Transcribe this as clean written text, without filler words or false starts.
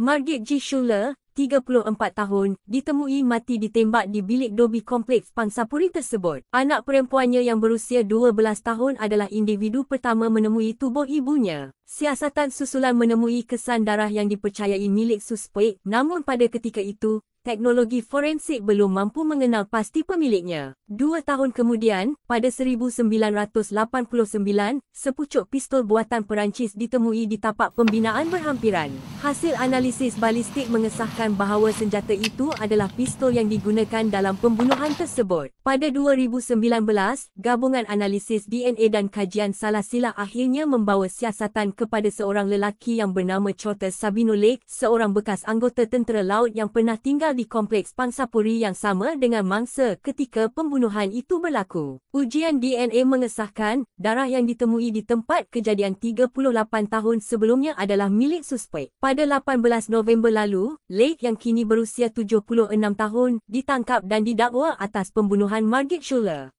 Margit G. Schuler, 34 tahun, ditemui mati ditembak di bilik Dobby Kompleks Pangsapuri tersebut. Anak perempuannya yang berusia 12 tahun adalah individu pertama menemui tubuh ibunya. Siasatan susulan menemui kesan darah yang dipercayai milik suspek, namun pada ketika itu, teknologi forensik belum mampu mengenal pasti pemiliknya. 2 tahun kemudian, pada 1989, sepucuk pistol buatan Perancis ditemui di tapak pembinaan berhampiran. Hasil analisis balistik mengesahkan bahawa senjata itu adalah pistol yang digunakan dalam pembunuhan tersebut. Pada 2019, gabungan analisis DNA dan kajian salah silah akhirnya membawa siasatan kepada seorang lelaki yang bernama Chota Sabino Lake, seorang bekas anggota tentera laut yang pernah tinggal di kompleks Pangsapuri yang sama dengan mangsa ketika pembunuhan itu berlaku. Ujian DNA mengesahkan, darah yang ditemui di tempat kejadian 38 tahun sebelumnya adalah milik suspek. Pada 18 November lalu, Lake yang kini berusia 76 tahun, ditangkap dan didakwa atas pembunuhan Margit Schuler.